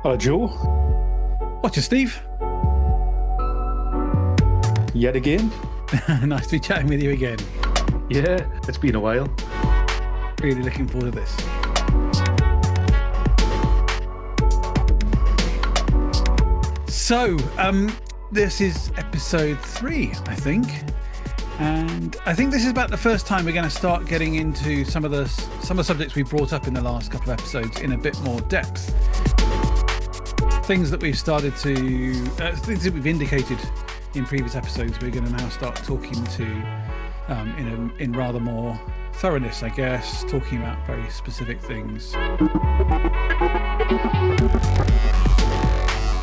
Hello, Joe. Watcher Steve. Yet again. Nice to be chatting with you again. Yeah, it's been a while. Really looking forward to this. So, this is episode 3, I think. And I think this is about the first time we're going to start getting into some of the subjects we brought up in the last couple of episodes in a bit more depth. Things that we've started to, things that we've indicated in previous episodes, we're going to now start talking to in rather more thoroughness, I guess, talking about very specific things.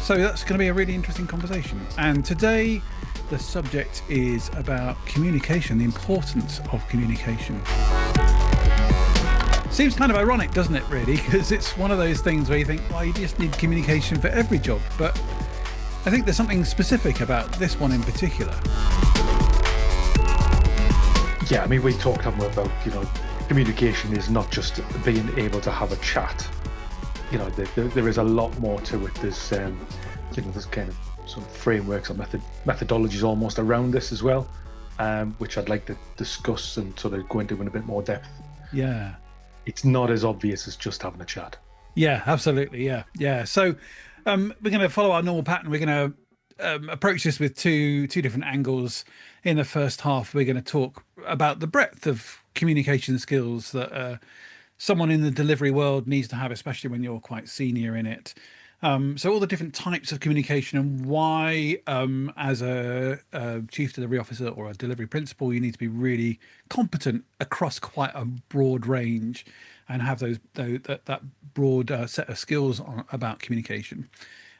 So that's going to be a really interesting conversation. And today, the subject is about communication, the importance of communication. Seems kind of ironic, doesn't it, really? Because it's one of those things where you think, well, you just need communication for every job. But I think there's something specific about this one in particular. Yeah, I mean, we talked about, communication is not just being able to have a chat. There is a lot more to it. There's, there's kind of some frameworks or methodologies almost around this as well, which I'd like to discuss and sort of go into in a bit more depth. Yeah. It's not as obvious as just having a chat. Yeah, absolutely. Yeah. So we're going to follow our normal pattern. We're going to approach this with two different angles. In the first half, we're going to talk about the breadth of communication skills that someone in the delivery world needs to have, especially when you're quite senior in it. So all the different types of communication and why, as a chief delivery officer or a delivery principal, you need to be really competent across quite a broad range and have that broad set of skills about communication.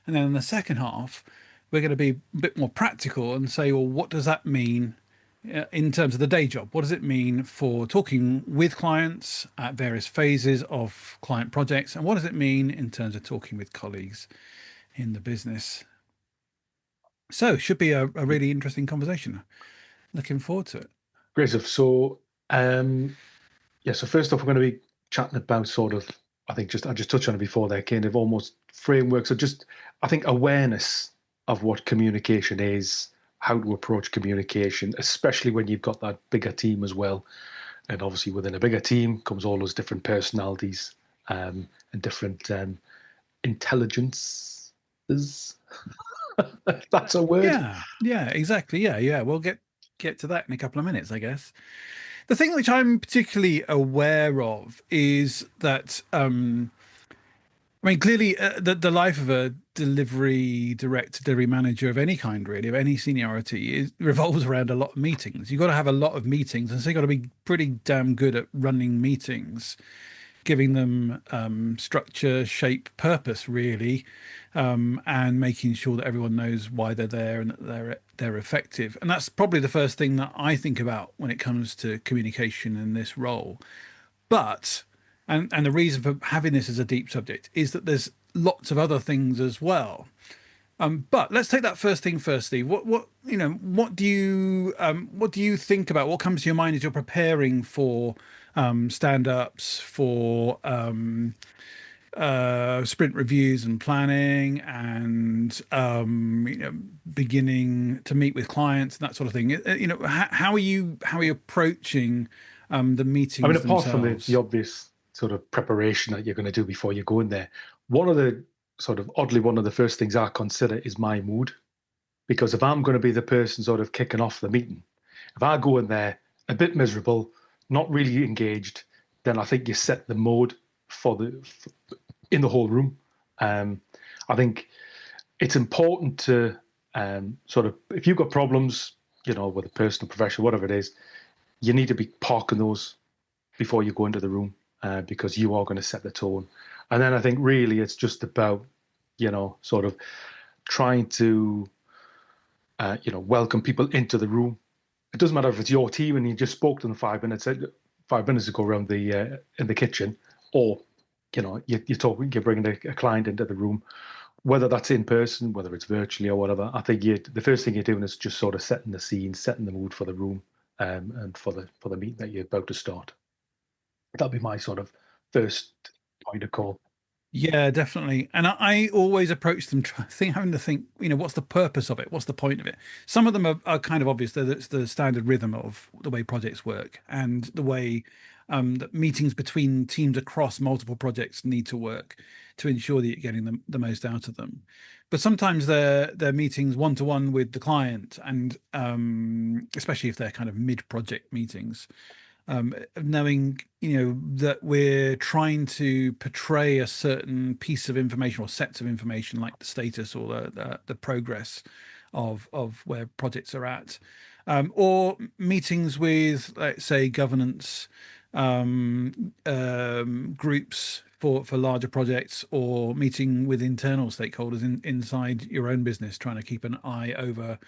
And then in the second half, we're going to be a bit more practical and say, well, what does that mean in terms of the day job? What does it mean for talking with clients at various phases of client projects? And what does it mean in terms of talking with colleagues in the business? So it should be a really interesting conversation. Looking forward to it. Great stuff. So, so first off, we're going to be chatting about sort of, I just touched on it before there, kind of almost frameworks or just, I think, awareness of what communication is, how to approach communication, especially when you've got that bigger team as well. And obviously within a bigger team comes all those different personalities and different intelligences. That's a word. Yeah, exactly. Yeah. We'll get to that in a couple of minutes, I guess. The thing which I'm particularly aware of is that, clearly the life of a delivery director, delivery manager of any kind, really, of any seniority, revolves around a lot of meetings. You've got to have a lot of meetings, and so you've got to be pretty damn good at running meetings, giving them structure, shape, purpose, really, and making sure that everyone knows why they're there and that they're effective. And that's probably the first thing that I think about when it comes to communication in this role. But and the reason for having this as a deep subject is that there's lots of other things as well. But let's take that first thing first, Steve. What do you think about? What comes to your mind as you're preparing for stand-ups, for sprint reviews and planning, and beginning to meet with clients and that sort of thing? How are you approaching the meetings? I mean, apart themselves? from the obvious sort of preparation that you're going to do before you go in there, one of the first things I consider is my mood. Because if I'm going to be the person sort of kicking off the meeting, if I go in there a bit miserable, not really engaged, then I think you set the mode in the whole room. I think it's important to sort of, if you've got problems, with a personal, professional, whatever it is, you need to be parking those before you go into the room. Because you are going to set the tone. And then I think really it's just about, sort of trying to, welcome people into the room. It doesn't matter if it's your team and you just spoke to them 5 minutes ago around in the kitchen, or, you're bringing a client into the room, whether that's in person, whether it's virtually or whatever. I think the first thing you're doing is just sort of setting the scene, setting the mood for the room and for the meeting that you're about to start. That'll be my sort of first point of call. Yeah, definitely. And I always approach them having to think, what's the purpose of it? What's the point of it? Some of them are kind of obvious. That's the standard rhythm of the way projects work and the way that meetings between teams across multiple projects need to work to ensure that you're getting the most out of them. But sometimes they're meetings one to one with the client, and especially if they're kind of mid-project meetings, knowing that we're trying to portray a certain piece of information or sets of information, like the status or the progress of where projects are at, or meetings with, let's say, governance groups for larger projects, or meeting with internal stakeholders inside your own business, trying to keep an eye over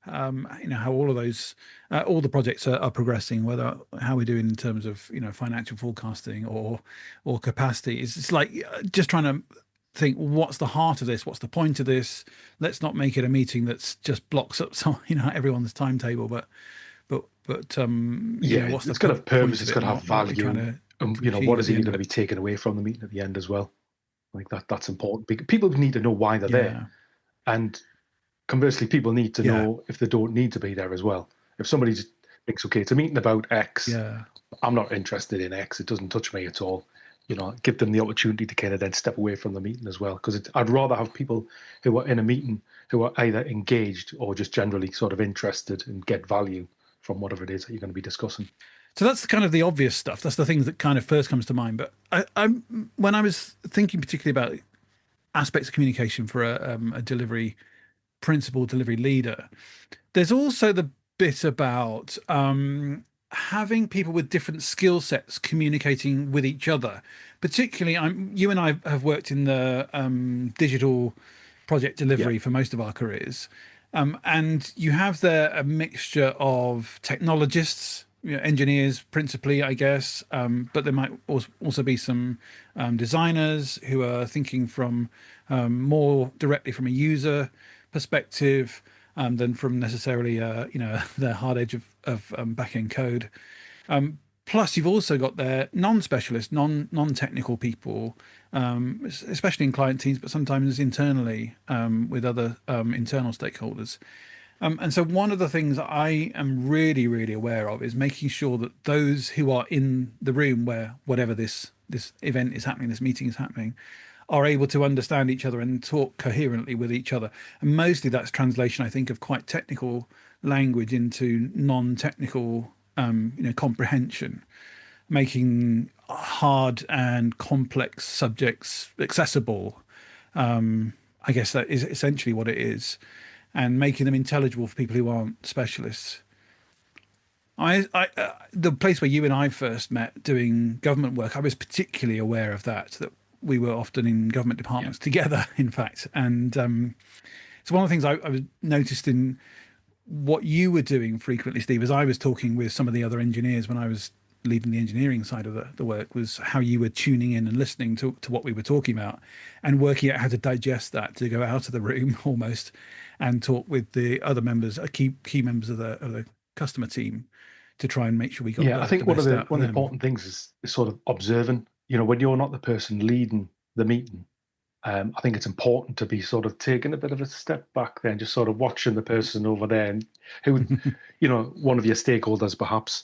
how all of those all the projects are progressing, whether how we're doing in terms of financial forecasting or capacity. It's like just trying to think, what's the heart of this, what's the point of this. Let's not make it a meeting that's just blocks up everyone's timetable, but Yeah, what's the it's got to have purpose. point of It's it, got to and have what are we trying value. to What achieve at is the it end going of to be it. taken away from the meeting at the end as well? Like that's important. People need to know why they're there, Yeah, and conversely, people need to yeah, know if they don't need to be there as well. If somebody just thinks, okay, it's a meeting about X, yeah. I'm not interested in X. It doesn't touch me at all. Give them the opportunity to kind of then step away from the meeting as well. Because I'd rather have people who are in a meeting who are either engaged or just generally sort of interested and get value from whatever it is that you're going to be discussing. So that's kind of the obvious stuff. That's the things that kind of first comes to mind. But when I was thinking particularly about aspects of communication for a delivery principal delivery leader, there's also the bit about having people with different skill sets communicating with each other. Particularly, you and I have worked in the digital project Yeah, delivery for most of our careers, and you have there a mixture of technologists, engineers principally, I guess, but there might also be some designers who are thinking from more directly from a user perspective than from necessarily the hard edge of back end code. Plus, you've also got their non-specialist, non-technical people, especially in client teams, but sometimes internally with other internal stakeholders. And so, one of the things that I am really, really aware of is making sure that those who are in the room where whatever this event is happening, this meeting is happening, are able to understand each other and talk coherently with each other. And mostly that's translation, I think, of quite technical language into non-technical, comprehension, making hard and complex subjects accessible. I guess that is essentially what it is, and making them intelligible for people who aren't specialists. The place where you and I first met doing government work, I was particularly aware of that we were often in government yeah, departments together, in fact. And it's one of the things I was noticed in what you were doing frequently, Steve, as I was talking with some of the other engineers when I was leading the engineering side of the work, was how you were tuning in and listening to what we were talking about and working out how to digest that to go out of the room almost and talk with the other members, key members of the customer team, to try and make sure we got yeah. I the think one of best the out one of of the them. important things is sort of observing. When you're not the person leading the meeting, I think it's important to be sort of taking a bit of a step back there and just sort of watching the person over there and who, one of your stakeholders perhaps,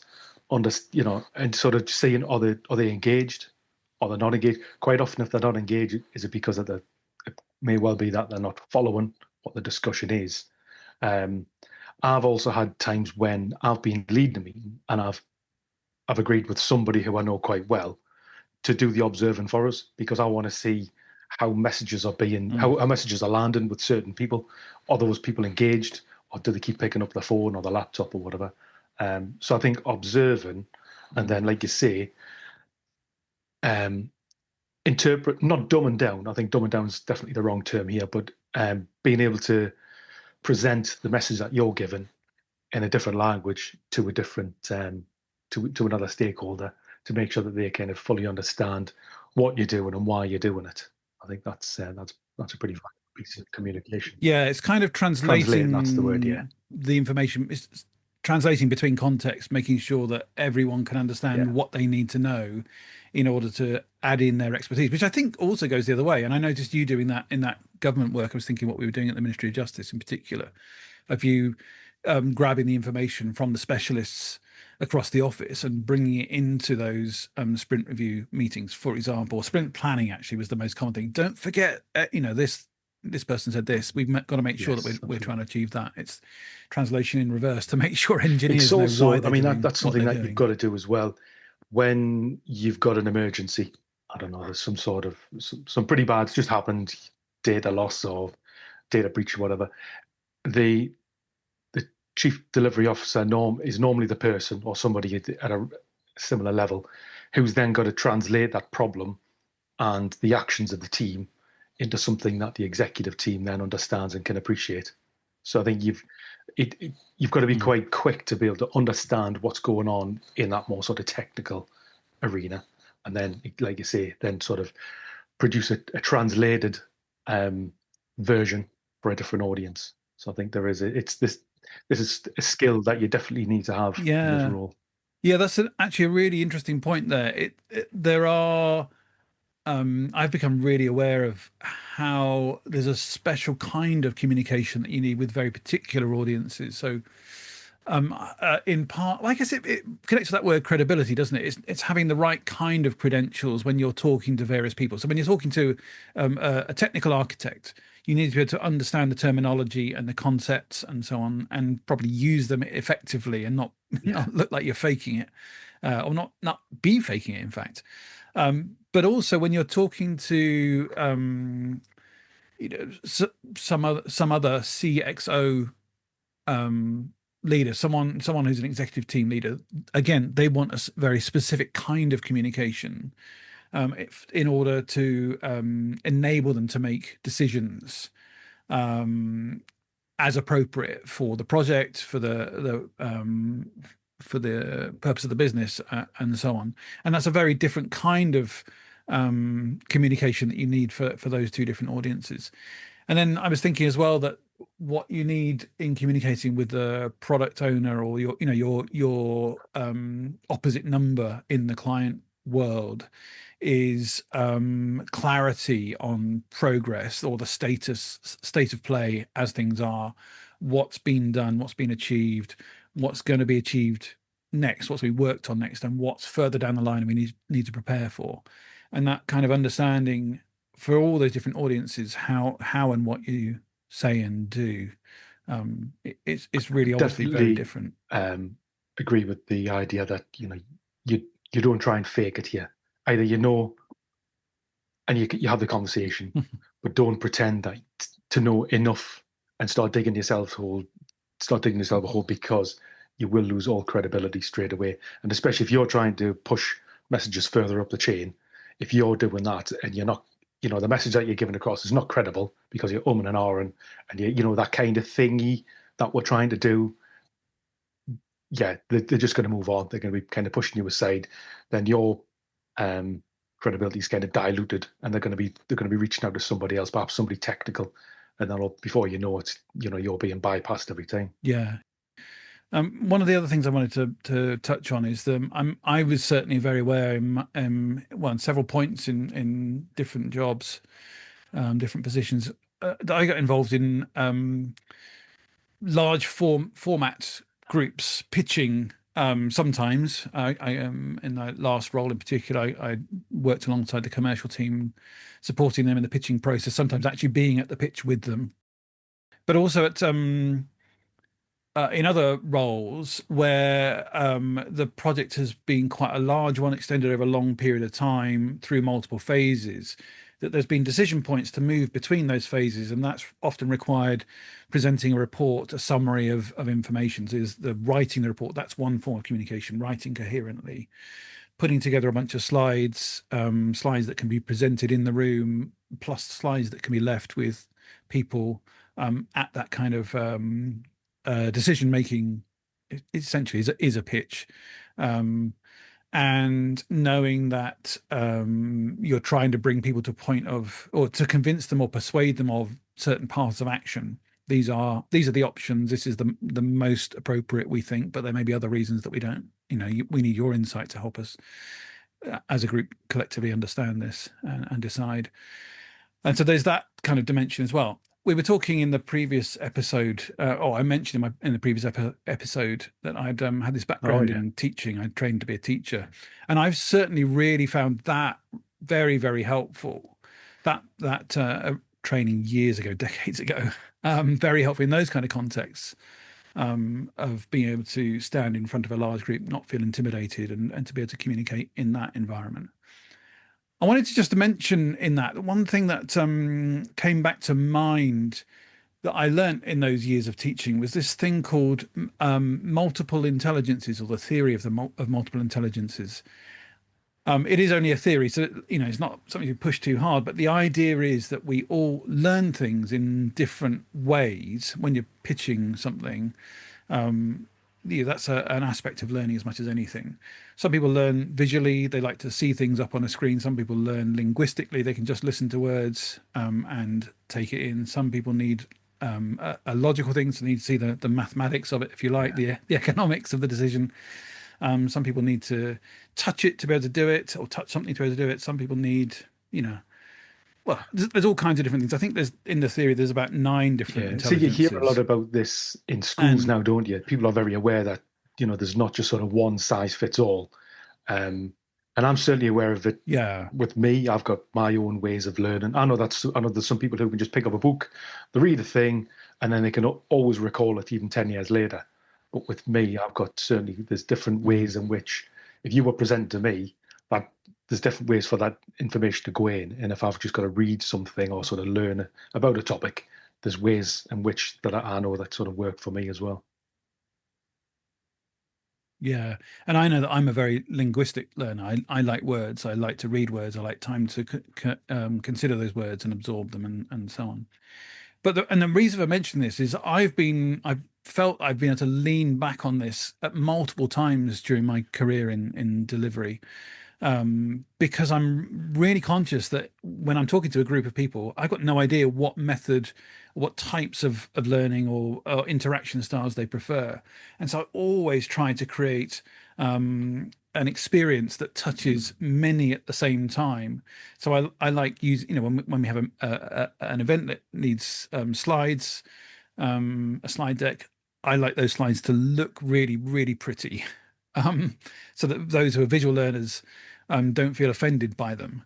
and sort of seeing are they engaged or they're not engaged. Quite often, if they're not engaged, is it because of it may well be that they're not following what the discussion is. Um, I've also had times when I've been leading a meeting and I've agreed with somebody who I know quite well to do the observing for us because I want to see Mm. how messages are landing with certain people. Are those people engaged, or do they keep picking up the phone or the laptop or whatever? So I think observing, and Mm. then like you say, um, interpret, not dumbing down. I think dumbing down is definitely the wrong term here, but being able to present the message that you're given in a different language to a different to another stakeholder to make sure that they kind of fully understand what you're doing and why you're doing it. I think that's a pretty valuable piece of communication. Yeah, it's kind of Translating, that's the word. Yeah, translating the information. It's translating between contexts, making sure that everyone can yeah, understand what they need to know in order to add in their expertise, which I think also goes the other way. And I noticed you doing that in that government work. I was thinking what we were doing at the Ministry of Justice in particular, of you grabbing the information from the specialists across the office and bringing it into those sprint review meetings, for example. Sprint planning actually was the most common thing. Don't forget, this person said this. Got to make sure that Yes, we're absolutely. trying to achieve that. It's translation in reverse to make sure It's engineers know why also, I they're mean, doing that's what something they're that you've doing. got to do as well when you've got an emergency. I don't know, there's some sort of some pretty bad, it's just happened, data loss or data breach or whatever. The the chief delivery officer is normally the person or somebody at a similar level who's then got to translate that problem and the actions of the team into something that the executive team then understands and can appreciate. So I think you've got to be Mm. quite quick to be able to understand what's going on in that more sort of technical arena, and then, like you say, then sort of produce a translated um, version for a different audience. So I think it's this is a skill that you definitely need to have in this Yeah, role. yeah, that's actually a really interesting point there. There are I've become really aware of how there's a special kind of communication that you need with very particular audiences. So, in part, like I said, it connects to that word credibility, doesn't it? It's having the right kind of credentials when you're talking to various people. So when you're talking to a technical architect, you need to be able to understand the terminology and the concepts and so on, and probably use them effectively and not Yeah, not look like you're faking it, or not be faking it, in fact. But also when you're talking to some other CXO leader, someone who's an executive team leader, again, they want a very specific kind of communication in order to enable them to make decisions as appropriate for the project, for the purpose of the business, and so on. And that's a very different kind of communication that you need for those two different audiences. And then I was thinking as well that what you need in communicating with the product owner or your opposite number in the client world is clarity on progress or the state of play as things are, what's been done, what's been achieved, what's going to be achieved next, what's been worked on next, and what's further down the line and we need to prepare for. And that kind of understanding for all those different audiences, how and what you say and do, it's really obviously very definitely different. agree with the idea that you don't try and fake it here. Either you know and you have the conversation, but don't pretend that to know enough and start digging yourself a hole because you will lose all credibility straight away. And especially if you're trying to push messages further up the chain, if you're doing that and you're not, the message that you're giving across is not credible because you're and ahhing and that kind of thingy that we're trying to do. Yeah, they're just going to move on. They're going to be kind of pushing you aside. Then your um, credibility is kind of diluted, and they're going to be reaching out to somebody else, perhaps somebody technical, and then before you know it, you're being bypassed every time. Yeah. One of the other things I wanted to touch on is I was certainly very aware in several points in different jobs, different positions, that I got involved in large format groups pitching. Sometimes in the last role in particular, I worked alongside the commercial team, supporting them in the pitching process. Sometimes actually being at the pitch with them, but also at in other roles where the project has been quite a large one, extended over a long period of time through multiple phases, that there's been decision points to move between those phases, and that's often required presenting a report, a summary of information. So is the writing the report, that's one form of communication, writing coherently, putting together a bunch of slides that can be presented in the room, plus slides that can be left with people at that kind of decision making. Essentially, is a pitch, um, and knowing that you're trying to bring people to a point of, or to convince them or persuade them of certain paths of action. These are the options. This is the most appropriate, we think, but there may be other reasons that we don't. We need your insight to help us as a group collectively understand this and decide. And so there's that kind of dimension as well. We were talking in the previous episode, I mentioned in the previous episode that I'd had this Oh background yeah, in teaching. I trained to be a teacher, and I've certainly really found that very, very helpful. That training years ago, decades ago, very helpful in those kind of contexts, of being able to stand in front of a large group, not feel intimidated, and to be able to communicate in that environment. I wanted to just mention in that one thing that came back to mind that I learnt in those years of teaching was this thing called multiple intelligences, or the theory of of multiple intelligences. It is only a theory, so it's not something you push too hard. But the idea is that we all learn things in different ways when you're pitching something. That's an aspect of learning as much as anything. Some people learn visually; they like to see things up on a screen. Some people learn linguistically; they can just listen to words and take it in. Some people need a logical thing, so they need to see the mathematics of it, if you like, the economics of the decision. Some people need to touch it to be able to do it, or touch something to be able to do it. Some people need, well, there's all kinds of different things. I think in the theory there's about 9 different yeah. So you hear a lot intelligences, about this in schools and now, don't you? People are very aware that there's not just sort of one size fits all, and I'm certainly aware of it. yeah, With me, I've got my own ways of learning. I know there's some people who can just pick up a book, they read a thing, and then they can always recall it even 10 years later. But with me, I've got certainly there's different ways in which if you were presenting to me, that there's different ways for that information to go in. And if I've just got to read something or sort of learn about a topic, there's ways in which that I know that sort of work for me as well. yeah. And I know that I'm a very linguistic learner. I like words. I like to read words. I like time to consider those words and absorb them, and so on. But the reason I mention this is I've felt I've been able to lean back on this at multiple times during my career in delivery, because I'm really conscious that when I'm talking to a group of people, I've got no idea what method, what types of learning or interaction styles they prefer. And so I always try to create an experience that touches many at the same time. So I like use, when we have an event that needs slides, a slide deck, I like those slides to look really, really pretty, so that those who are visual learners don't feel offended by them.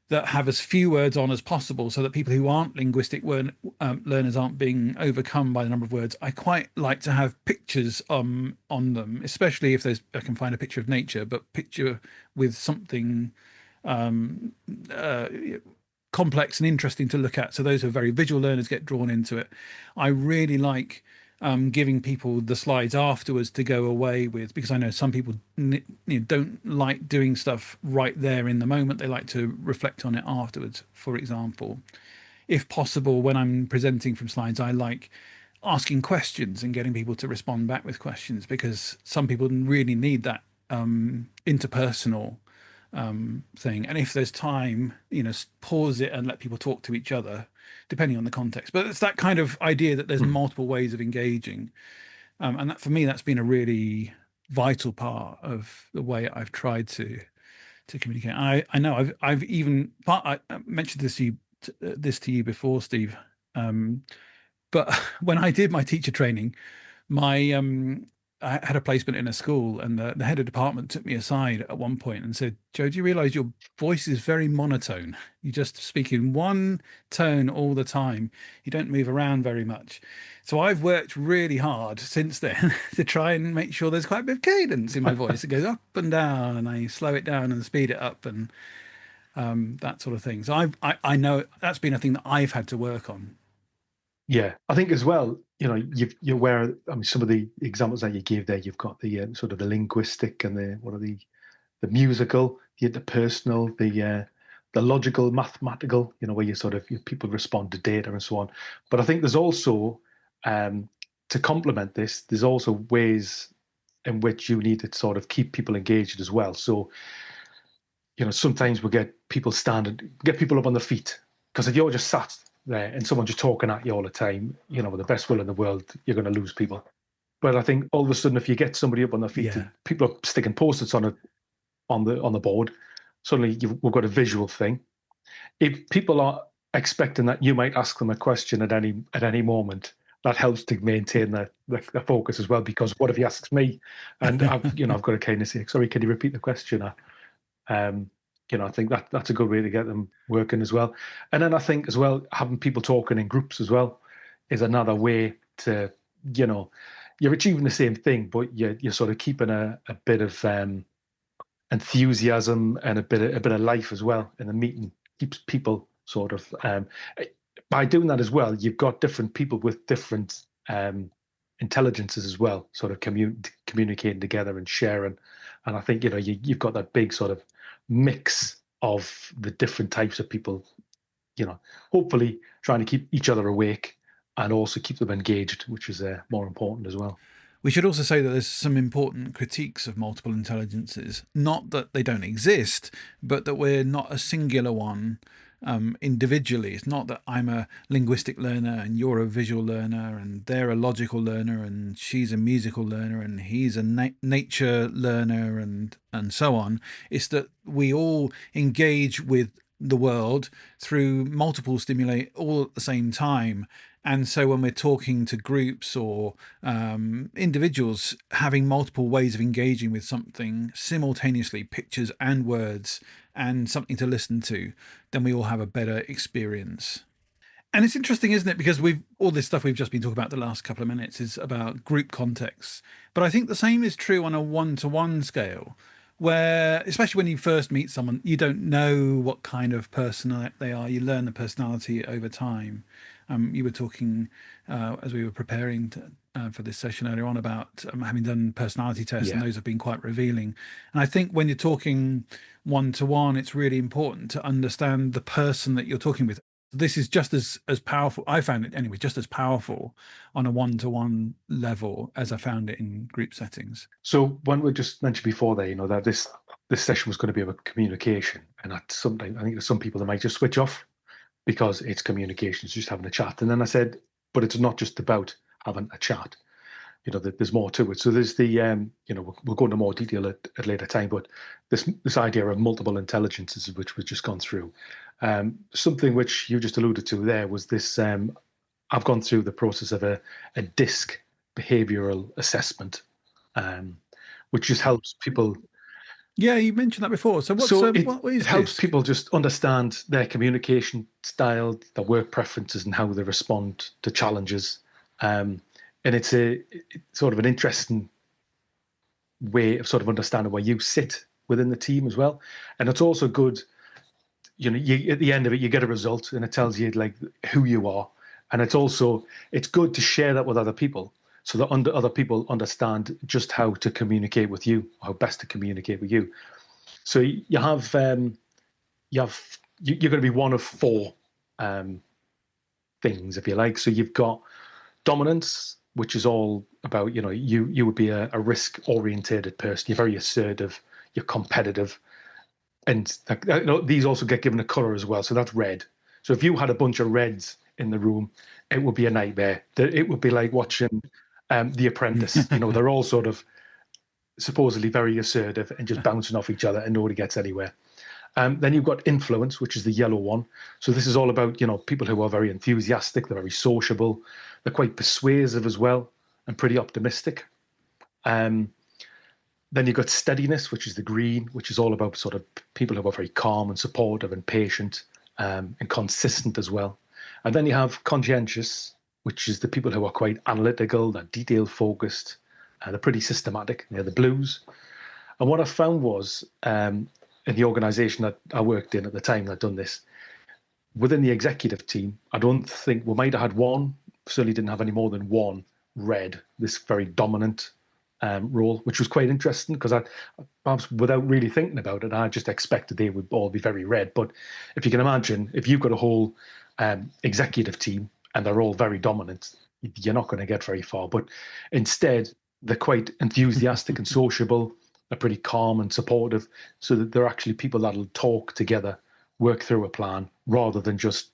That have as few words on as possible, so that people who aren't linguistic learners aren't being overcome by the number of words. I quite like to have pictures on them, especially if I can find a picture of nature, but picture with something um, uh, complex and interesting to look at. So those who are very visual learners get drawn into it. I really like giving people the slides afterwards to go away with, because I know some people don't like doing stuff right there in the moment. They like to reflect on it afterwards. For example, if possible, when I'm presenting from slides, I like asking questions and getting people to respond back with questions, because some people really need that interpersonal thing. And if there's time, pause it and let people talk to each other, depending on the context. But it's that kind of idea that there's Mhm. multiple ways of engaging, and that for me, that's been a really vital part of the way I've tried to communicate. I know I've even I mentioned this to you before, Steve. But when I did my teacher training, my I had a placement in a school, and the head of department took me aside at one point and said, "Joe, do you realize your voice is very monotone? You just speak in one tone all the time. You don't move around very much." So I've worked really hard since then to try and make sure there's quite a bit of cadence in my voice. It goes up and down, and I slow it down and speed it up, and that sort of thing. So I know that's been a thing that I've had to work on. Yeah, I think as well, you're aware. I mean, some of the examples that you gave there, you've got the sort of the linguistic and the what are the musical, the interpersonal, the logical, mathematical. Where you sort of people respond to data and so on. But I think there's also um, to complement this, there's also ways in which you need to sort of keep people engaged as well. So sometimes we get people up on their feet, because if you're just sat there and someone just talking at you all the time, with the best will in the world, you're going to lose people. But I think all of a sudden, if you get somebody up on their feet, Yeah. people are sticking post-its on it on the board, suddenly we've got a visual thing. If people are expecting that you might ask them a question at any moment, that helps to maintain the focus as well. Because what if he asks me, and I've got to kind of say, sorry, can you repeat the question? Um, I think that's a good way to get them working as well. And then I think as well, having people talking in groups as well is another way to, you're achieving the same thing, but you're sort of keeping a bit of enthusiasm and a bit of life as well in the meeting. Keeps people sort of by doing that as well. You've got different people with different intelligences as well, sort of communicating together and sharing. And I think you've got that big sort of mix of the different types of people. Hopefully trying to keep each other awake and also keep them engaged, which is more important as well. We should also say that there's some important critiques of multiple intelligences. Not that they don't exist, but that we're not a singular one individually. It's not that I'm a linguistic learner and you're a visual learner and they're a logical learner and she's a musical learner and he's a nature learner and so on. It's that we all engage with the world through multiple stimuli all at the same time. And so when we're talking to groups or individuals, having multiple ways of engaging with something simultaneously, pictures and words, and something to listen to, then we all have a better experience. And it's interesting, isn't it? Because all this stuff we've just been talking about the last couple of minutes is about group contexts. But I think the same is true on a one-to-one scale, where, especially when you first meet someone, you don't know what kind of person they are. You learn the personality over time. You were talking as we were preparing for this session earlier on about having done personality tests, and Yeah. those have been quite revealing. And I think when you're talking one to one, it's really important to understand the person that you're talking with. This is just as powerful. I found it anyway, just as powerful on a one to one level as I found it in group settings. So when we just mentioned before there, that this session was going to be about communication, and I think there's some people that might just switch off because it's communication, it's just having a chat. And then I said, but it's not just about having a chat. There's more to it. So there's we'll go into more detail at a later time, but this idea of multiple intelligences, which we've just gone through, something which you just alluded to there was this. I've gone through the process of a DISC behavioral assessment, which just helps people. Yeah, you mentioned that before. So So what it is helps DISC? people just understand their communication style, their work preferences, and how they respond to challenges. And it's sort of an interesting way of sort of understanding where you sit within the team as well. And it's also good, at the end of it, you get a result and it tells you like who you are. And it's good to share that with other people so that other people understand just how to communicate with you, how best to communicate with you. So you're going to be one of four things, if you like. So you've got dominance, which is all about, you would be a risk orientated person. You're very assertive, you're competitive, and these also get given a color as well. So that's red. So if you had a bunch of reds in the room, it would be a nightmare. It would be like watching The Apprentice. They're all sort of supposedly very assertive and just bouncing off each other, and nobody gets anywhere. Then you've got influence, which is the yellow one. So this is all about, people who are very enthusiastic, they're very sociable, they're quite persuasive as well, and pretty optimistic. Then you've got steadiness, which is the green, which is all about sort of people who are very calm and supportive and patient and consistent as well. And then you have conscientious, which is the people who are quite analytical, they're detail focused, they're pretty systematic. They're the blues. And what I found was in the organization that I worked in at the time that I'd done this, within the executive team, I don't think we might have had one, certainly didn't have any more than one red, this very dominant role, which was quite interesting because perhaps without really thinking about it, I just expected they would all be very red. But if you can imagine, if you've got a whole executive team and they're all very dominant, you're not going to get very far. But instead, they're quite enthusiastic and sociable. They're pretty calm and supportive, so that they're actually people that'll talk together, work through a plan, rather than just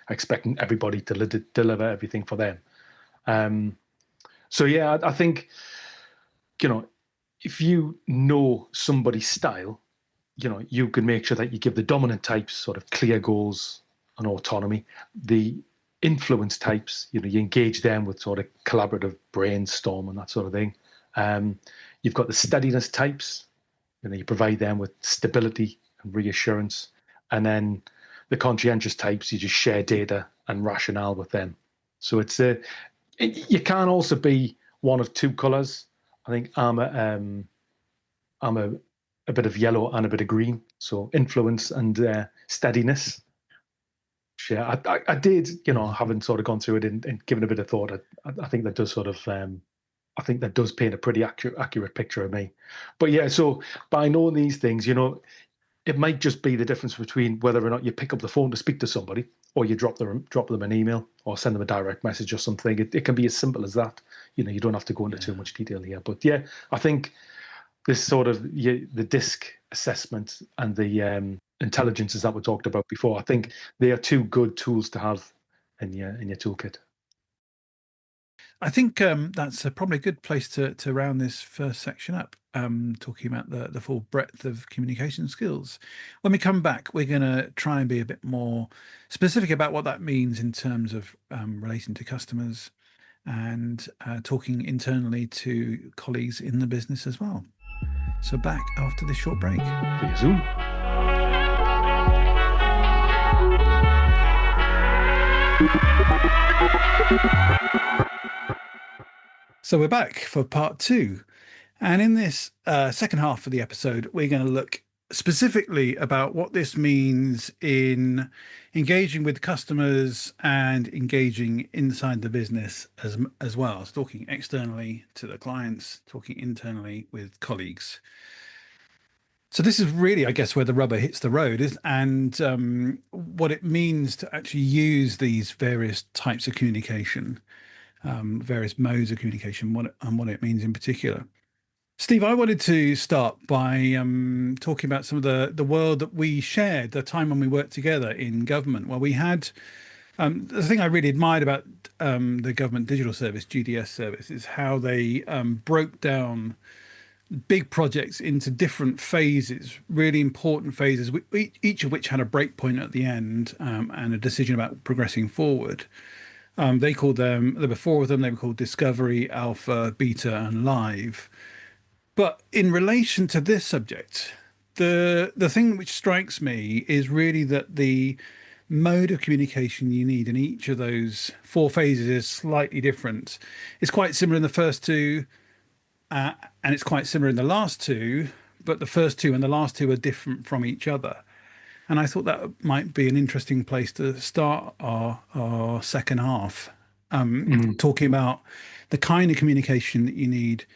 expecting everybody to deliver everything for them. So yeah, I think if you know somebody's style, you can make sure that you give the dominant types sort of clear goals and autonomy. The influence types, you engage them with sort of collaborative brainstorm and that sort of thing. Um, you've got the steadiness types, you provide them with stability and reassurance. And then the conscientious types, you just share data and rationale with them. So you can also be one of two colors. I think I'm a bit of yellow and a bit of green. So influence and steadiness. Yeah, I did, having sort of gone through it and given a bit of thought. I think that does I think that does paint a pretty accurate picture of me. But yeah, so by knowing these things, it might just be the difference between whether or not you pick up the phone to speak to somebody, or you drop them an email, or send them a direct message or something. It can be as simple as that. You don't have to go into too much detail here. But yeah, I think this sort of the DISC assessment and the intelligences that we talked about before, I think they are two good tools to have in your toolkit. I think that's probably a good place to round this first section up, talking about the full breadth of communication skills. When we come back, we're going to try and be a bit more specific about what that means in terms of relating to customers and talking internally to colleagues in the business as well. So back after this short break. See you soon. So we're back for part two. And in this second half of the episode, we're going to look specifically about what this means in engaging with customers and engaging inside the business as well. So talking externally to the clients, talking internally with colleagues. So this is really, I guess, where the rubber hits the road, and what it means to actually use these various types of communication, various modes of communication, and what it means in particular. Steve, I wanted to start by talking about some of the world that we shared, the time when we worked together in government, where we had the thing I really admired about the government digital service, GDS service, is how they broke down big projects into different phases, really important phases, each of which had a break point at the end and a decision about progressing forward. They called them, there were four of them, they were called Discovery, Alpha, Beta, and Live. But in relation to this subject, the thing which strikes me is really that the mode of communication you need in each of those four phases is slightly different. It's quite similar in the first two, and it's quite similar in the last two, but the first two and the last two are different from each other. And I thought that might be an interesting place to start our second half, talking about the kind of communication that you need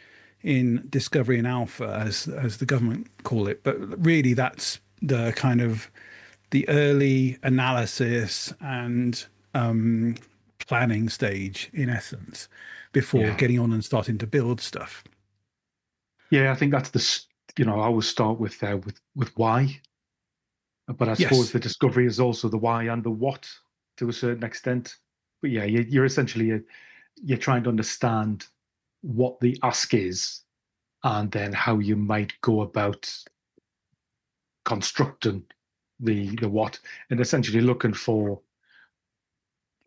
in Discovery and Alpha, as the government call it. But really, that's the kind of the early analysis and planning stage, in essence, before getting on and starting to build stuff. Yeah, I think that's I always start with why, but I suppose the discovery is also the why and the what to a certain extent. But yeah, you're essentially you're trying to understand what the ask is, and then how you might go about constructing the what, and essentially looking for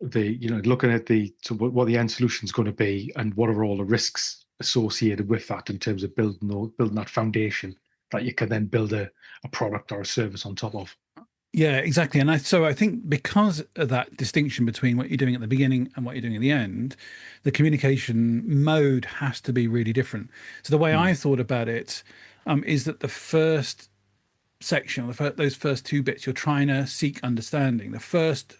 looking at what the end solution is going to be, and what are all the risks associated with that in terms of building that foundation that you can then build a product or a service on top of. Yeah, exactly. And so I think because of that distinction between what you're doing at the beginning and what you're doing at the end, the communication mode has to be really different. So the way I thought about it is that the first section, those first two bits, you're trying to seek understanding. The first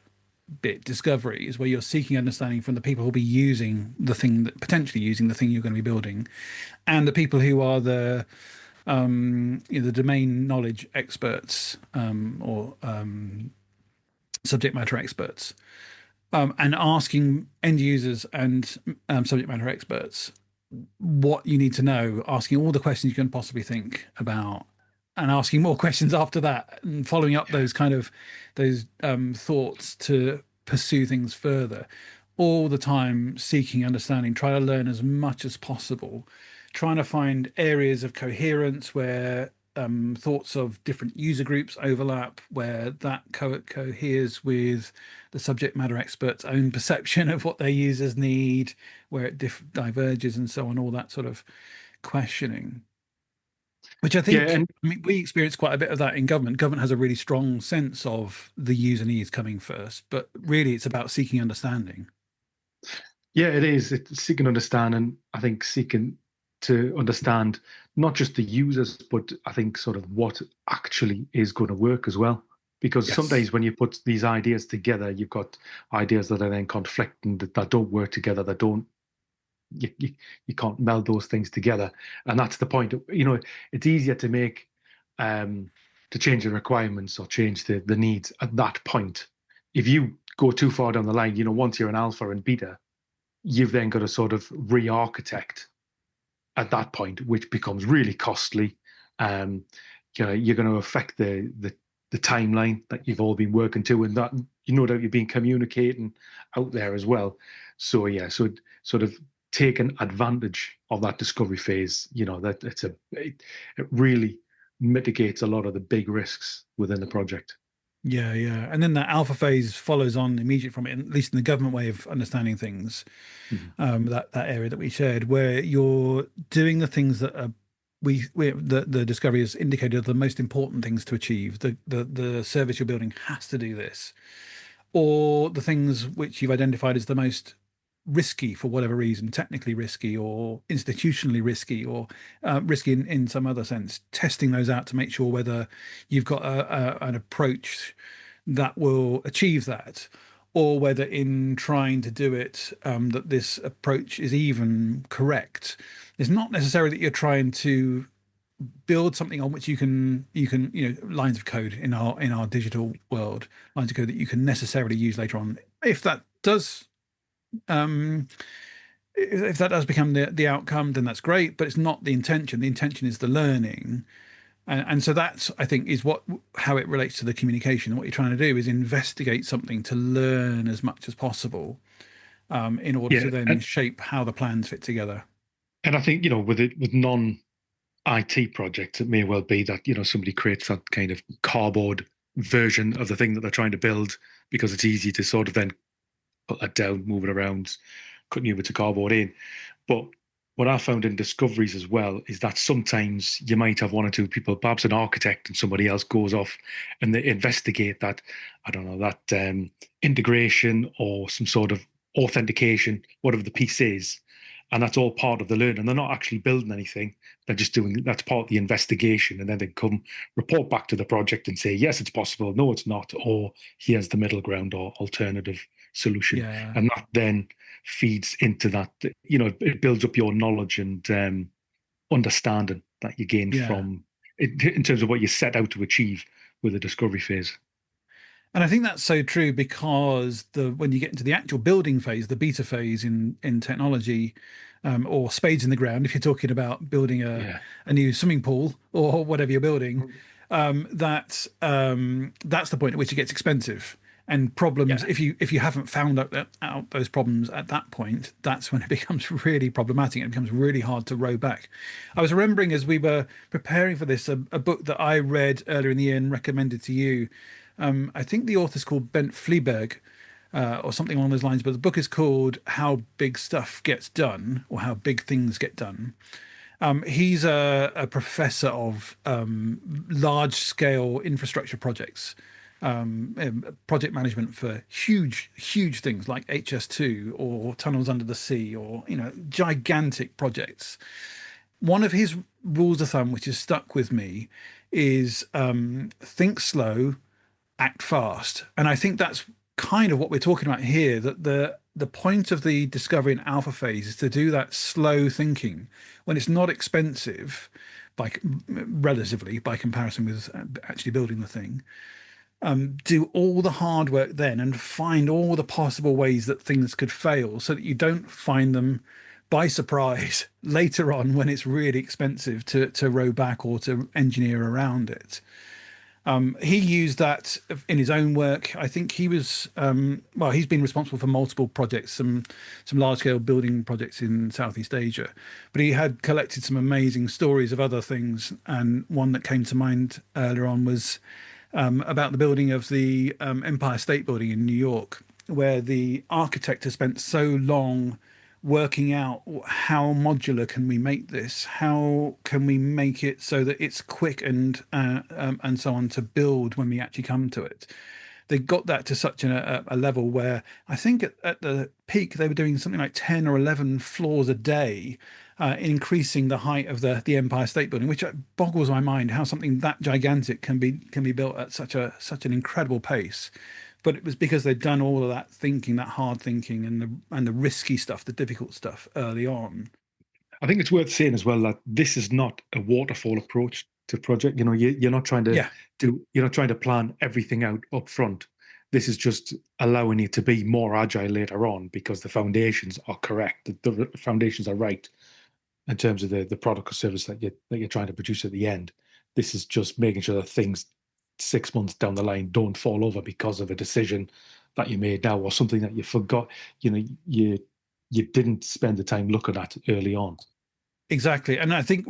bit, discovery, is where you're seeking understanding from the people who'll be using the thing, potentially using the thing you're going to be building, and the people who are the domain knowledge experts or subject matter experts, and asking end users and subject matter experts what you need to know, asking all the questions you can possibly think about, and asking more questions after that, and following up those thoughts to pursue things further. All the time seeking understanding, try to learn as much as possible, trying to find areas of coherence where thoughts of different user groups overlap, where that coheres with the subject matter expert's own perception of what their users need, where it diverges, and so on, all that sort of questioning. Which I Yeah, think, and I mean, we experience quite a bit of that in government. Government has a really strong sense of the user needs coming first, but really it's about seeking understanding. yeah, it is. It's seeking understand, and I think seeking to understand not just the users, but I think sort of what actually is going to work as well. Because Yes. sometimes when you put these ideas together, you've got ideas that are then conflicting, that don't work together, that don't you can't meld those things together. And that's the point. It's easier to make to change the requirements or change the needs at that point. If you go too far down the line, once you're an alpha and beta, you've then got to sort of re-architect at that point, which becomes really costly. Um, you're going to affect the timeline that you've all been working to, and that no doubt you've been communicating out there as well. So yeah, so sort of taking advantage of that discovery phase, that it really mitigates a lot of the big risks within the project. Yeah, yeah. And then that alpha phase follows on immediately from it, at least in the government way of understanding things, Mhm. that area that we shared, where you're doing the things that are the discovery has indicated are the most important things to achieve. The service you're building has to do this, or the things which you've identified as the most risky for whatever reason, technically risky or institutionally risky or risky in some other sense, testing those out to make sure whether you've got an approach that will achieve that, or whether in trying to do it, that this approach is even correct. It's not necessarily that you're trying to build something on which you can lines of code in our digital world, lines of code that you can necessarily use later on. If that does um if that does become the outcome, then that's great, but it's not the intention. The intention is the learning. And so that's, I think, is what how it relates to the communication. What you're trying to do is investigate something to learn as much as possible, in order Yeah, to then shape how the plans fit together. and I think with non IT projects, it may well be that somebody creates that kind of cardboard version of the thing that they're trying to build because it's easy to sort of then put that down, move it around, cut new bits of cardboard in. But what I found in discoveries as well is that sometimes you might have one or two people, perhaps an architect and somebody else goes off and they investigate that, I don't know, that integration or some sort of authentication, whatever the piece is. And that's all part of the learning. They're not actually building anything. They're just doing that's part of the investigation. And then they come report back to the project and say, yes, it's possible. No, it's not. Or here's the middle ground or alternative solution. Yeah, And that then feeds into that. It builds up your knowledge and understanding that you gain yeah. from it in terms of what you set out to achieve with the discovery phase. And I think that's so true because the when you get into the actual building phase, the beta phase in technology, or spades in the ground, if you're talking about building Yeah, a new swimming pool or whatever you're building, that's the point at which it gets expensive. And problems, yeah, if you haven't found out those problems at that point, that's when it becomes really problematic and it becomes really hard to row back. I was remembering as we were preparing for this, a book that I read earlier in the year and recommended to you. I think the author's called Bent Fleabag, or something along those lines, but the book is called How Big Stuff Gets Done, or How Big Things Get Done. He's a professor of large scale infrastructure projects, project management for huge things like HS2 or tunnels under the sea, or gigantic projects. One of his rules of thumb, which has stuck with me, is think slow, act fast. And I think that's kind of what we're talking about here, that the point of the discovery and alpha phase is to do that slow thinking when it's not expensive by relatively by comparison with actually building the thing. Do all the hard work then and find all the possible ways that things could fail so that you don't find them by surprise later on when it's really expensive to row back or to engineer around it. He used that in his own work. I think he was well. He's been responsible for multiple projects, some large scale building projects in Southeast Asia, but he had collected some amazing stories of other things. And one that came to mind earlier on was about the building of the Empire State Building in New York, where the architect has spent so long working out how modular can we make this, how can we make it so that it's quick and so on to build when we actually come to it. They got that to such a level where I think at the peak they were doing something like 10 or 11 floors a day, increasing the height of the Empire State Building, which boggles my mind how something that gigantic can be built at such an incredible pace. But it was because they'd done all of that thinking, that hard thinking, and the risky stuff, the difficult stuff early on. I think it's worth saying as well that this is not a waterfall approach to project. You're not trying to Yeah, you're not trying to plan everything out up front. This is just allowing you to be more agile later on because the foundations are correct. The foundations are right in terms of the product or service that you're trying to produce at the end. This is just making sure that things 6 months down the line don't fall over because of a decision that you made now or something that you forgot. You didn't spend the time looking at early on. exactly. And I think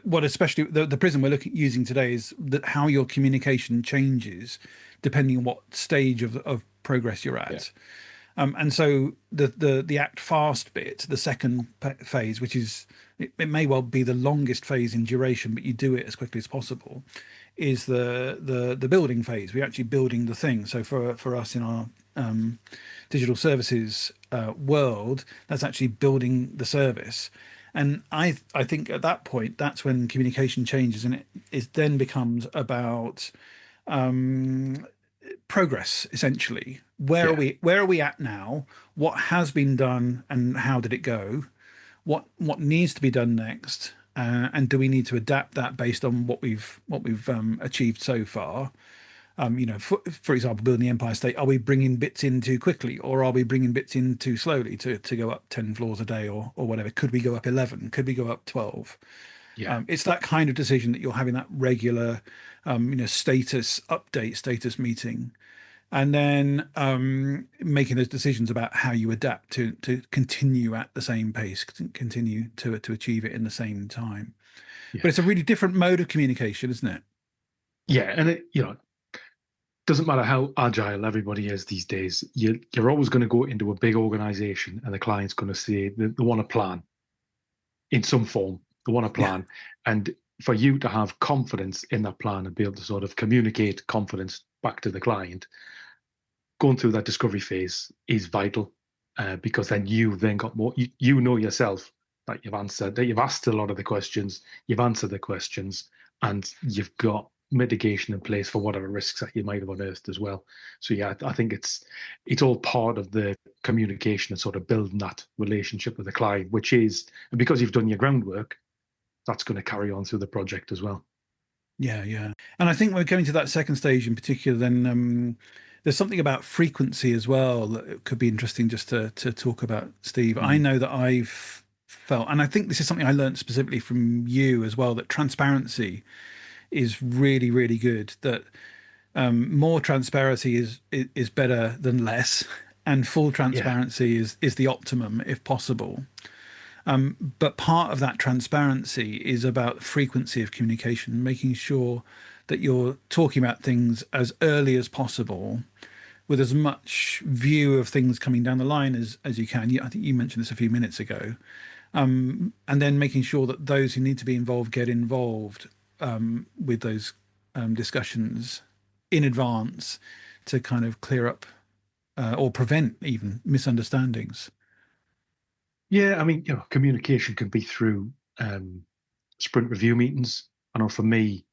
what especially the prism we're using today is that how your communication changes depending on what stage of progress you're Yeah, at. And so the act fast bit, the second phase, which is it may well be the longest phase in duration, but you do it as quickly as possible, is the building phase. We're actually building the thing. So for us in our digital services world, that's actually building the service. And I think at that point, that's when communication changes, and it then becomes about progress essentially. yeah, Where are we at now? What has been done and how did it go? What needs to be done next? And do we need to adapt that based on what we've achieved so far? For example, building the Empire State, are we bringing bits in too quickly, or are we bringing bits in too slowly to go up 10 floors a day, or whatever? Could we go up 11? Could we go up 12? yeah. It's that kind of decision that you're having that regular, status update, status meeting, and then making those decisions about how you adapt to continue at the same pace, continue to achieve it in the same time. Yeah. But it's a really different mode of communication, isn't it? Yeah, and it doesn't matter how agile everybody is these days. You're always going to go into a big organization, and the client's going to say they want a plan in some form. They want a Yeah, plan, and for you to have confidence in that plan and be able to sort of communicate confidence back to the client, going through that discovery phase is vital because then you've then got more. You know yourself that you've asked a lot of the questions, you've answered the questions, and you've got mitigation in place for whatever risks that you might have unearthed as well. So yeah, I think it's all part of the communication and sort of building that relationship with the client, which is, and because you've done your groundwork, that's going to carry on through the project as well. yeah, yeah. And I think we're going to that second stage in particular. Then there's something about frequency as well that could be interesting just to talk about, Steve. I Mm. know that I've felt, and I think this is something I learned specifically from you as well, that transparency is really, really good. That more transparency is better than less, and full Yeah, transparency is the optimum if possible. But part of that transparency is about frequency of communication, making sure that you're talking about things as early as possible with as much view of things coming down the line as you can. I think you mentioned this a few minutes ago. And then making sure that those who need to be involved get involved with those discussions in advance to kind of clear up or prevent even misunderstandings. yeah. I mean, communication can be through um, sprint review meetings. I know for me,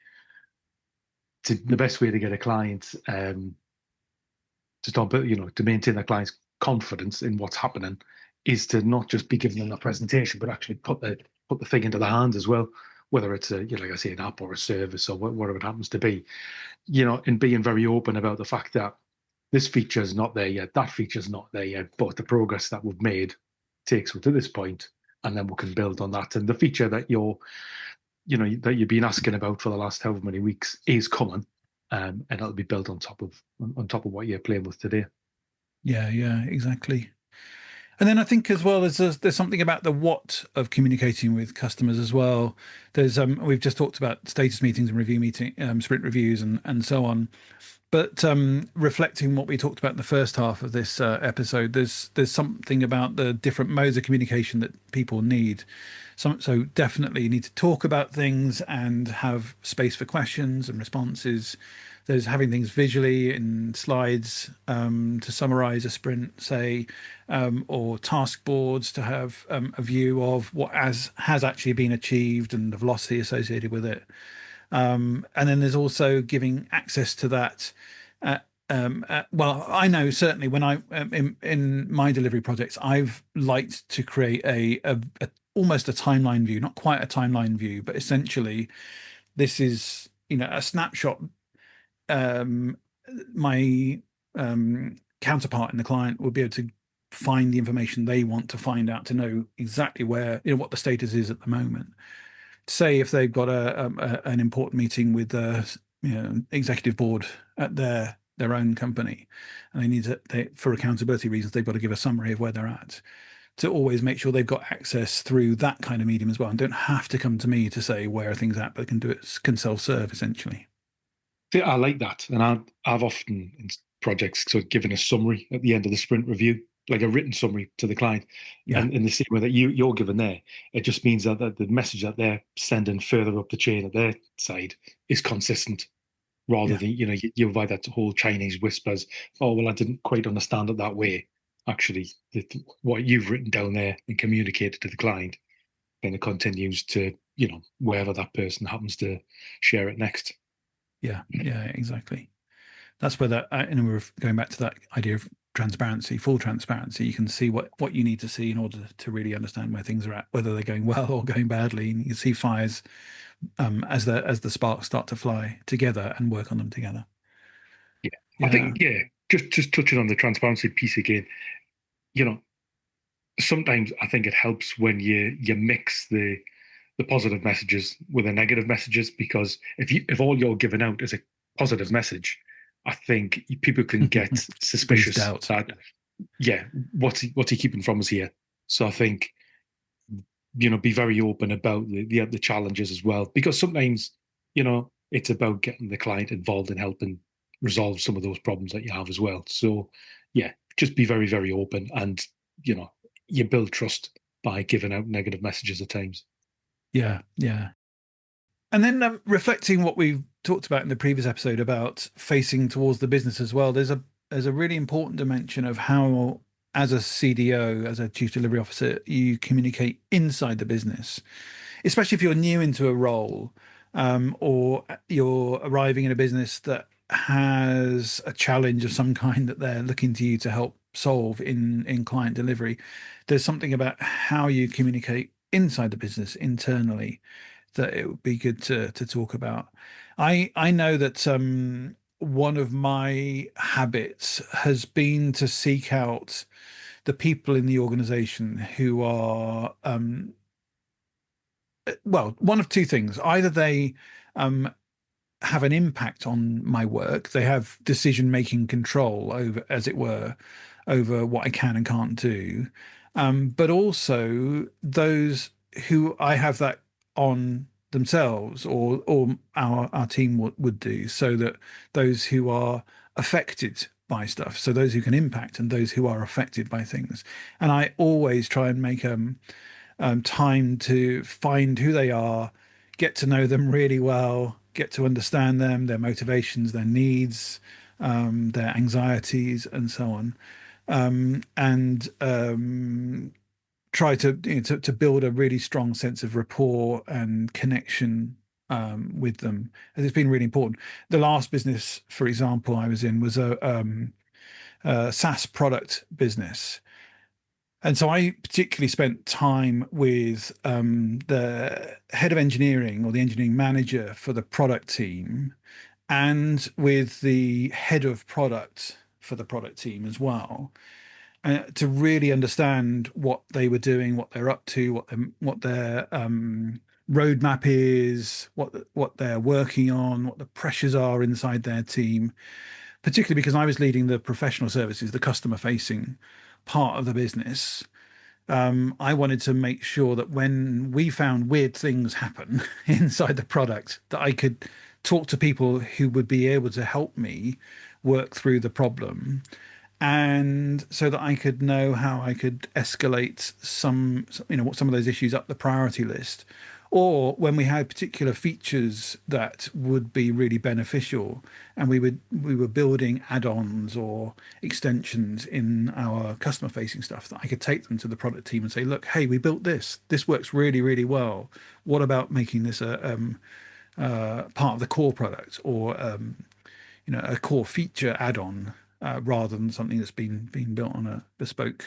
the best way to get a client to start, to maintain the client's confidence in what's happening is to not just be giving them a presentation, but actually put the thing into their hands as well. Whether it's like I say, an app or a service or whatever it happens to be, and being very open about the fact that this feature's not there yet, that feature's not there yet, but the progress that we've made takes us to this point, and then we can build on that. And the feature that you've been asking about for the last however many weeks is coming, and it'll be built on top of what you're playing with today. Yeah, yeah, exactly. And then I think as well there's something about the what of communicating with customers as well. There's we've just talked about status meetings and sprint reviews and so on. But reflecting what we talked about in the first half of this episode, there's something about the different modes of communication that people need. So definitely you need to talk about things and have space for questions and responses. There's having things visually in slides to summarize a sprint, say, or task boards to have a view of what has actually been achieved and the velocity associated with it. And then there's also giving access to that. Well, I know certainly when in my delivery projects, I've liked to create a almost a timeline view, not quite a timeline view, but essentially this is a snapshot. Um, my counterpart in the client will be able to find the information they want to find out to know exactly where what the status is at the moment. Say if they've got an important meeting with the executive board at their own company, and they need for accountability reasons, they've got to give a summary of where they're at. To always make sure they've got access through that kind of medium as well, and don't have to come to me to say where are things at, but can self-serve essentially. See, I like that, and I've often in projects sort of given a summary at the end of the sprint review, like a written summary to the client, Yeah, and in the same way that you're given there, it just means that the message that they're sending further up the chain at their side is consistent, rather yeah, than you avoid that whole Chinese whispers. Oh well, I didn't quite understand it that way. Actually, what you've written down there and communicated to the client, then it continues to wherever that person happens to share it next. yeah, yeah, exactly. That's where that, and we're going back to that idea of transparency, full transparency. You can see what you need to see in order to really understand where things are at, whether they're going well or going badly. And you can see fires as the sparks start to fly together and work on them together. Yeah, I Yeah. think just touching on the transparency piece again. You know, sometimes I think it helps when you mix the positive messages with the negative messages, because if all you're giving out is a positive message, I think people can get Breeds suspicious doubt. that what's he keeping from us here. So I think be very open about the challenges as well, because sometimes it's about getting the client involved in helping resolve some of those problems that you have as well. So yeah, just be very, very open, and you know you build trust by giving out negative messages at times. Yeah, yeah. And then reflecting what we've talked about in the previous episode about facing towards the business as well, there's a really important dimension of how, as a CDO, as a chief delivery officer, you communicate inside the business, especially if you're new into a role, or you're arriving in a business that has a challenge of some kind that they're looking to you to help solve in client delivery. There's something about how you communicate inside the business internally that it would be good to talk about. I know that one of my habits has been to seek out the people in the organization who are well, one of two things. Either they um, have an impact on my work, they have decision making control over, as it were, over what I can and can't do, but also those who I have that on themselves, or our team would do, so that those who are affected by stuff, so those who can impact and those who are affected by things. And I always try and make time to find who they are, get to know them really well, get to understand them, their motivations, their needs, their anxieties, and so on, and try to build a really strong sense of rapport and connection with them. And it's been really important. The last business, for example, I was in was a SaaS product business. And so I particularly spent time with the head of engineering, or the engineering manager for the product team, and with the head of product for the product team as well, to really understand what they were doing, what they're up to, what their roadmap is, what they're working on, what the pressures are inside their team, particularly because I was leading the professional services, the customer facing part of the business. I wanted to make sure that when we found weird things happen inside the product, that I could talk to people who would be able to help me work through the problem, and so that I could know how I could escalate what some of those issues up the priority list, or when we had particular features that would be really beneficial, and we were building add-ons or extensions in our customer facing stuff, that I could take them to the product team and say, look, hey, we built this. This works really, really well. What about making this a part of the core product, or a core feature add-on, rather than something that's been built on a bespoke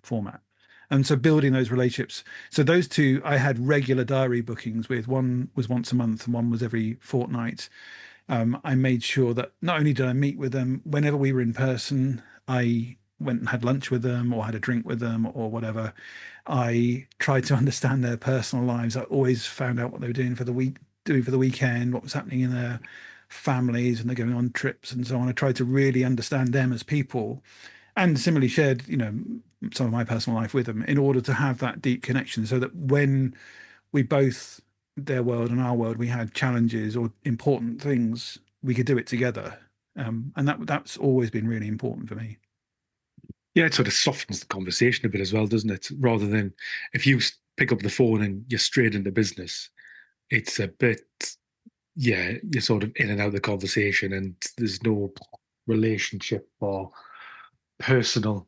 format. And so building those relationships. So those two, I had regular diary bookings with. One was once a month and one was every fortnight. I made sure that not only did I meet with them whenever we were in person, I went and had lunch with them or had a drink with them or whatever. I tried to understand their personal lives. I always found out what they were doing for the week, doing for the weekend, what was happening in their families, and they're going on trips and so on. I tried to really understand them as people, and similarly shared, some of my personal life with them, in order to have that deep connection, so that when we both, their world and our world, we had challenges or important things, we could do it together. And that's always been really important for me. Yeah, it sort of softens the conversation a bit as well, doesn't it? Rather than if you pick up the phone and you're straight into business, it's a bit, yeah, you're sort of in and out of the conversation and there's no relationship or personal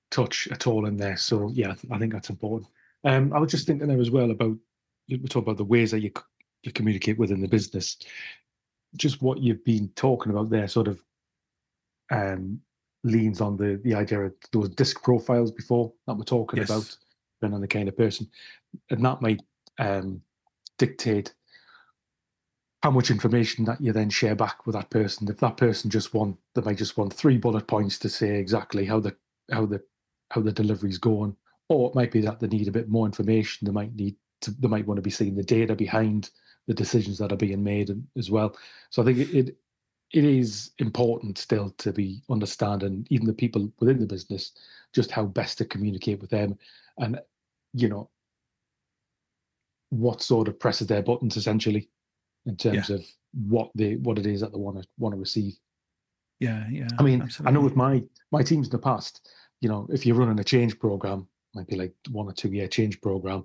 touch at all in there. So yeah, I think that's important. I was just thinking there as well about, we talk about the ways that you communicate within the business. Just what you've been talking about there, sort of um, leans on the idea of those disc profiles before that we're talking about, Yes. depending on the kind of person, and that might um, dictate how much information that you then share back with that person. If that person they might just want 3 bullet points to say exactly how the how the delivery's going, or it might be that they need a bit more information. They might want to be seeing the data behind the decisions that are being made as well. So I think it is important still to be understanding, even the people within the business, just how best to communicate with them, and you know what sort of presses their buttons essentially in Yeah. terms of what it is that they want to receive. Yeah. Yeah. I mean, I know Absolutely. with my teams in the past, if you're running a change program, might be like 1 or 2 year change program,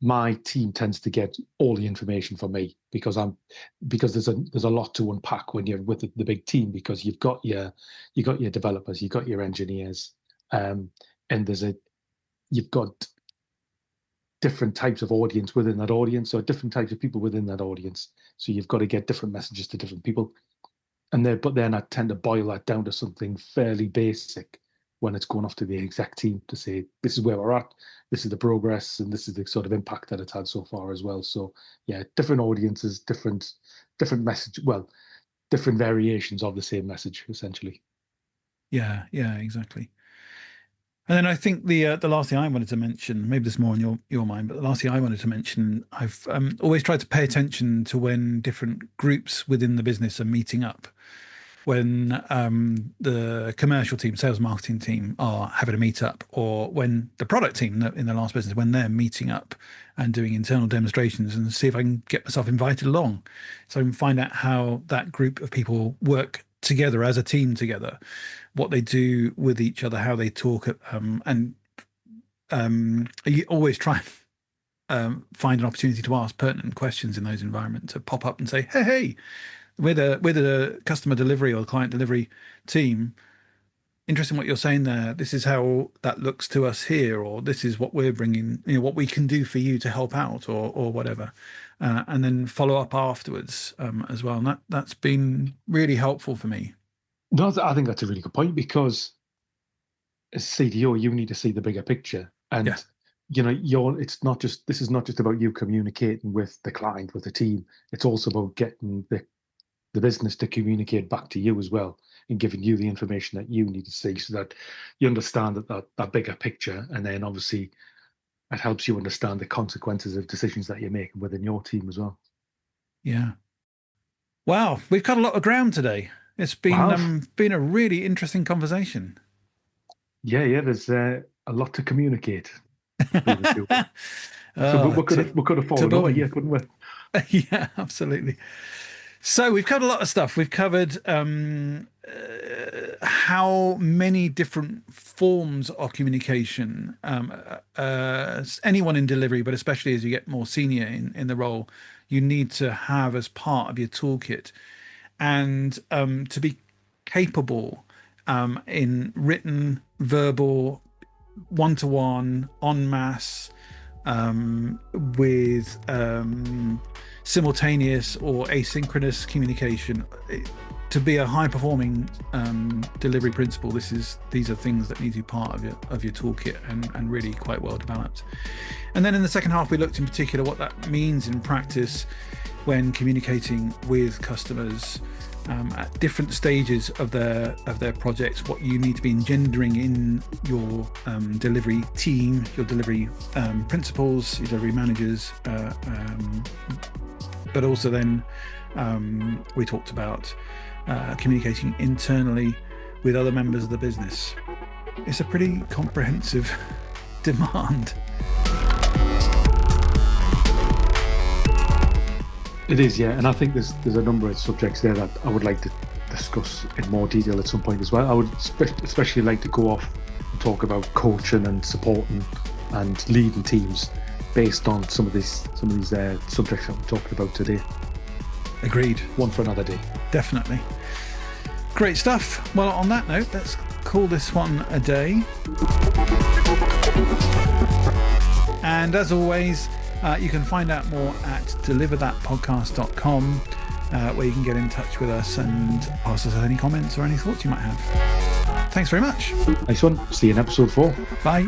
my team tends to get all the information from me because there's a lot to unpack when you're with the big team, because you've got your developers, you've got your engineers, and you've got different types of audience within that audience, or different types of people within that audience. So you've got to get different messages to different people. But then I tend to boil that down to something fairly basic when it's going off to the exec team to say, this is where we're at, this is the progress, and this is the sort of impact that it's had so far as well. So yeah, different audiences, different message, well, different variations of the same message, essentially. Yeah. Yeah. Exactly. And then I think the last thing I wanted to mention, maybe there's more on your mind, but the last thing I wanted to mention, I've always tried to pay attention to when different groups within the business are meeting up. When the commercial team, sales marketing team are having a meet up, or when the product team in the last business, when they're meeting up and doing internal demonstrations, and see if I can get myself invited along, so I can find out how that group of people work together as a team together, what they do with each other, how they talk, and you always try and find an opportunity to ask pertinent questions in those environments, to pop up and say, hey, with a customer delivery or client delivery team, interesting what you're saying there. This is how that looks to us here, or this is what we're bringing, what we can do for you to help out, or whatever. And then follow up afterwards, as well. And that's been really helpful for me. No, I think that's a really good point, because as CDO, you need to see the bigger picture. Yeah. And this is not just about you communicating with the client, with the team. It's also about getting the business to communicate back to you as well, and giving you the information that you need to see, so that you understand that bigger picture. And then obviously it helps you understand the consequences of decisions that you're making within your team as well. Yeah. Wow, we've cut a lot of ground today. It's been a really interesting conversation. Yeah. There's a lot to communicate between the two. So we could have fallen over here, couldn't we? Yeah, absolutely. So we've covered a lot of stuff. We've covered how many different forms of communication, anyone in delivery, but especially as you get more senior in the role, you need to have as part of your toolkit. And to be capable in written, verbal, one-to-one, en masse, with simultaneous or asynchronous communication, to be a high-performing delivery principal, these are things that need to be part of your toolkit and really quite well developed. And then in the second half, we looked in particular what that means in practice when communicating with customers at different stages of their projects, what you need to be engendering in your delivery team, your delivery principals, your delivery managers, but also then we talked about communicating internally with other members of the business. It's a pretty comprehensive demand. It is, yeah, and I think there's a number of subjects there that I would like to discuss in more detail at some point as well. I would especially like to go off and talk about coaching and supporting and leading teams based on some of these subjects that we talked about today. Agreed. One for another day. Definitely. Great stuff. Well, on that note, let's call this one a day. And as always, you can find out more at deliverthatpodcast.com, where you can get in touch with us and pass us any comments or any thoughts you might have. Thanks very much. Nice one. See you in episode 4. Bye.